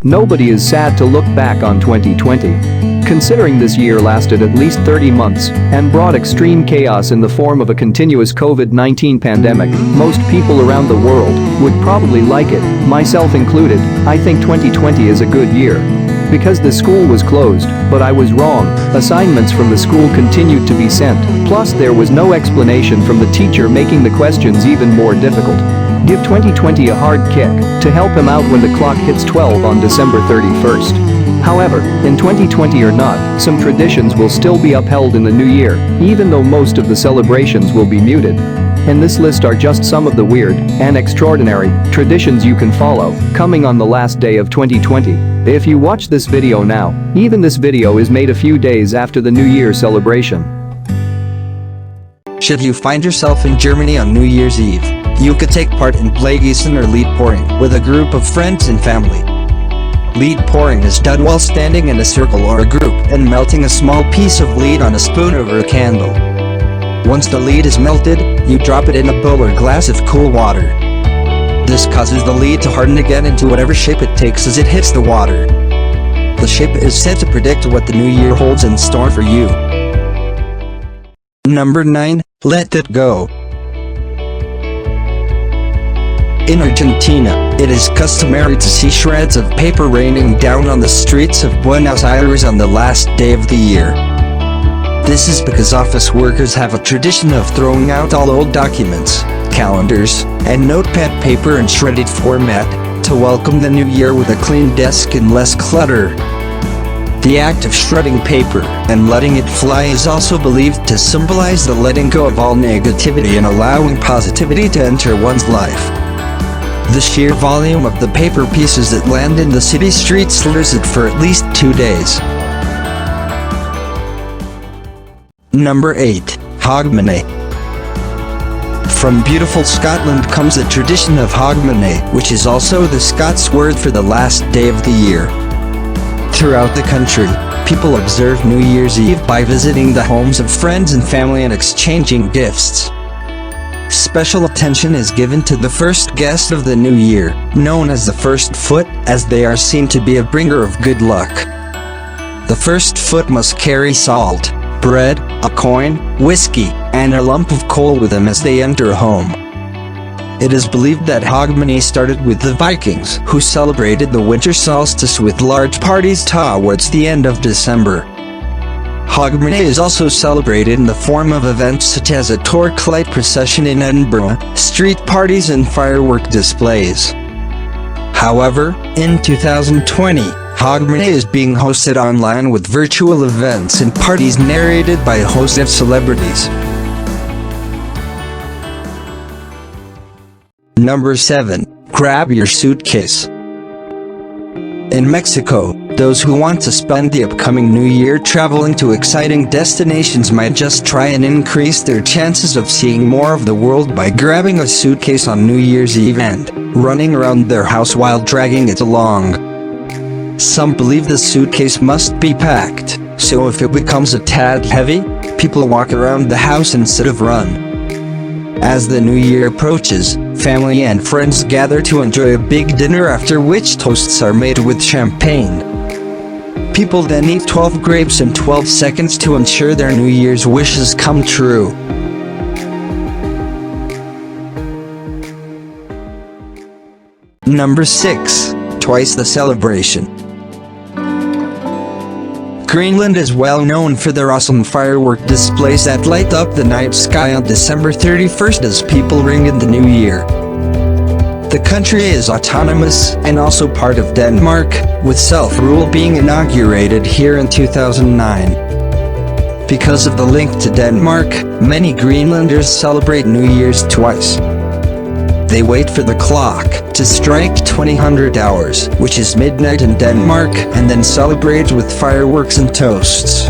Nobody is sad to look back on 2020. Considering this year lasted at least 30 months and brought extreme chaos in the form of a continuous COVID-19 pandemic, most people around the world would probably like it, myself included. I think 2020 is a good year. Because the school was closed, but I was wrong, assignments from the school continued to be sent, plus there was no explanation from the teacher, making the questions even more difficult. Give 2020 a hard kick to help him out when the clock hits 12 on December 31st. However, in 2020 or not, some traditions will still be upheld in the new year, even though most of the celebrations will be muted. In this list are just some of the weird and extraordinary traditions you can follow coming on the last day of 2020. If you watch this video now, even this video is made a few days after the New Year celebration. Should you find yourself in Germany on New Year's Eve, you could take part in Playgießen or lead pouring with a group of friends and family. Lead pouring is done while standing in a circle or a group and melting a small piece of lead on a spoon over a candle. Once the lead is melted, you drop it in a bowl or glass of cool water. This causes the lead to harden again into whatever shape it takes as it hits the water. The shape is said to predict what the new year holds in store for you. Number 9. Let It Go. In Argentina, it is customary to see shreds of paper raining down on the streets of Buenos Aires on the last day of the year. This is because office workers have a tradition of throwing out all old documents, calendars, and notepad paper in shredded format to welcome the new year with a clean desk and less clutter. The act of shredding paper and letting it fly is also believed to symbolize the letting go of all negativity and allowing positivity to enter one's life. The sheer volume of the paper pieces that land in the city streets slurs it for at least 2 days. Number 8. Hogmanay. From beautiful Scotland comes the tradition of Hogmanay, which is also the Scots word for the last day of the year. Throughout the country, people observe New Year's Eve by visiting the homes of friends and family and exchanging gifts. Special attention is given to the first guest of the new year, known as the first foot, as they are seen to be a bringer of good luck. The first foot must carry salt, bread, a coin, whiskey, and a lump of coal with them as they enter a home. It is believed that Hogmanay started with the Vikings, who celebrated the winter solstice with large parties towards the end of December. Hogmanay is also celebrated in the form of events such as a torchlight procession in Edinburgh, street parties and firework displays. However, in 2020, Hogmanay is being hosted online with virtual events and parties narrated by a host of celebrities. Number 7. Grab your suitcase. In Mexico, those who want to spend the upcoming new year traveling to exciting destinations might just try and increase their chances of seeing more of the world by grabbing a suitcase on New Year's Eve and running around their house while dragging it along. Some believe the suitcase must be packed, so if it becomes a tad heavy, people walk around the house instead of run. As the new year approaches, family and friends gather to enjoy a big dinner, after which toasts are made with champagne. People then eat 12 grapes in 12 seconds to ensure their New Year's wishes come true. Number 6. Twice the celebration. Greenland is well known for their awesome firework displays that light up the night sky on December 31st as people ring in the new year. The country is autonomous and also part of Denmark, with self-rule being inaugurated here in 2009. Because of the link to Denmark, many Greenlanders celebrate New Year's twice. They wait for the clock to strike 2000 hours, which is midnight in Denmark, and then celebrate with fireworks and toasts.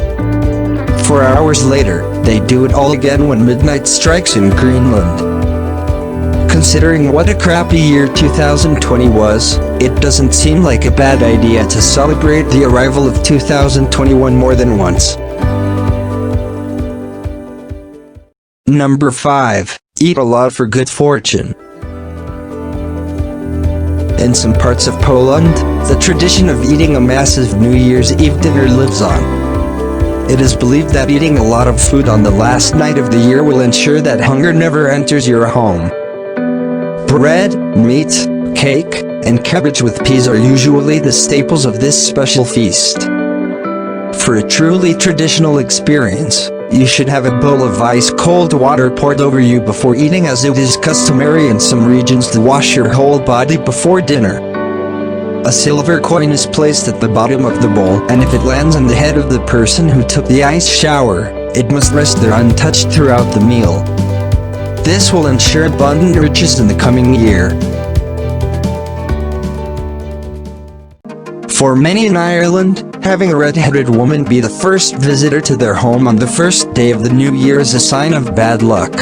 4 hours later, they do it all again when midnight strikes in Greenland. Considering what a crappy year 2020 was, it doesn't seem like a bad idea to celebrate the arrival of 2021 more than once. Number 5. Eat a lot for good fortune. In some parts of Poland, the tradition of eating a massive New Year's Eve dinner lives on. It is believed that eating a lot of food on the last night of the year will ensure that hunger never enters your home. Bread, meat, cake, and cabbage with peas are usually the staples of this special feast. For a truly traditional experience, you should have a bowl of ice-cold water poured over you before eating, as it is customary in some regions to wash your whole body before dinner. A silver coin is placed at the bottom of the bowl, and if it lands on the head of the person who took the ice shower, it must rest there untouched throughout the meal. This will ensure abundant riches in the coming year. For many in Ireland, having a red-headed woman be the first visitor to their home on the first day of the new year is a sign of bad luck.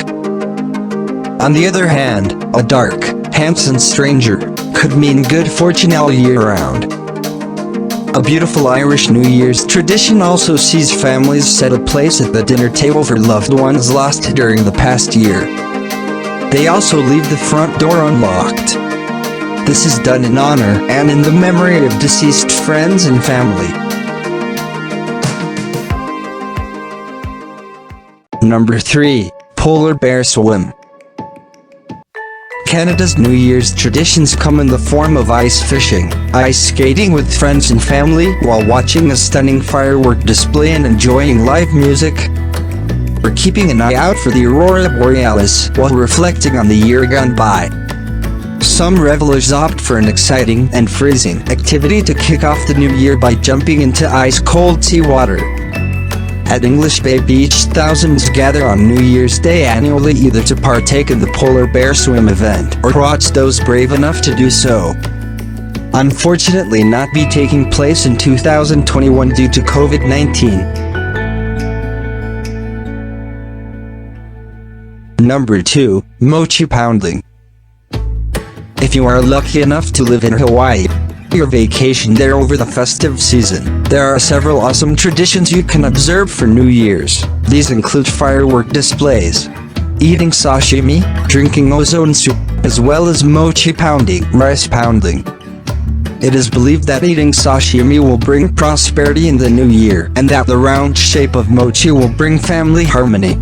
On the other hand, a dark, handsome stranger could mean good fortune all year round. A beautiful Irish New Year's tradition also sees families set a place at the dinner table for loved ones lost during the past year. They also leave the front door unlocked. This is done in honor and in the memory of deceased friends and family. Number 3. Polar Bear Swim. Canada's New Year's traditions come in the form of ice fishing, ice skating with friends and family while watching a stunning firework display and enjoying live music, or keeping an eye out for the aurora borealis while reflecting on the year gone by. Some revelers opt for an exciting and freezing activity to kick off the new year by jumping into ice-cold seawater. At English Bay Beach, thousands gather on New Year's Day annually either to partake in the Polar Bear Swim event or watch those brave enough to do so. Unfortunately, not be taking place in 2021 due to COVID-19. Number 2. Mochi Pounding. If you are lucky enough to live in Hawaii, your vacation there over the festive season, there are several awesome traditions you can observe for New Year's. These include firework displays, eating sashimi, drinking ozone soup, as well as mochi pounding, rice pounding. It is believed that eating sashimi will bring prosperity in the new year, and that the round shape of mochi will bring family harmony.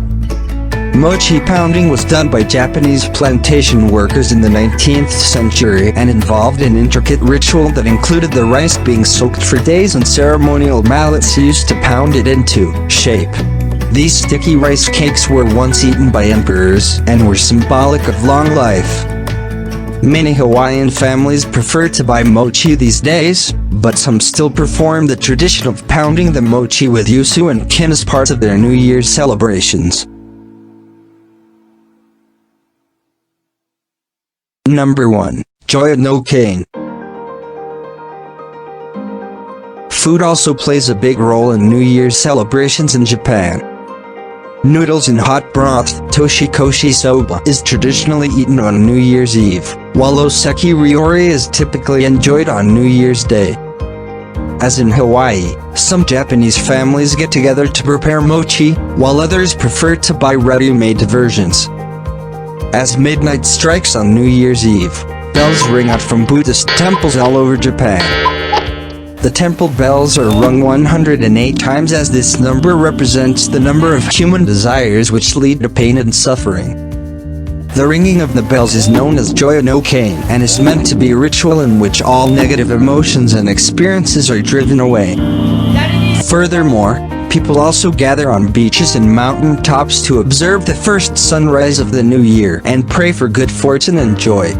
Mochi pounding was done by Japanese plantation workers in the 19th century and involved an intricate ritual that included the rice being soaked for days and ceremonial mallets used to pound it into shape. These sticky rice cakes were once eaten by emperors and were symbolic of long life. Many Hawaiian families prefer to buy mochi these days, but some still perform the tradition of pounding the mochi with yuzu and kin as part of their New Year's celebrations. Number 1. Joy Nokan. Food also plays a big role in New Year's celebrations in Japan. Noodles in hot broth, toshikoshi soba, is traditionally eaten on New Year's Eve, while oseki ryori is typically enjoyed on New Year's Day. As in Hawaii, some Japanese families get together to prepare mochi, while others prefer to buy ready-made versions. As midnight strikes on New Year's Eve, bells ring out from Buddhist temples all over Japan. The temple bells are rung 108 times, as this number represents the number of human desires which lead to pain and suffering. The ringing of the bells is known as Joy no Cane and is meant to be a ritual in which all negative emotions and experiences are driven away. Furthermore, people also gather on beaches and mountain tops to observe the first sunrise of the new year and pray for good fortune and joy.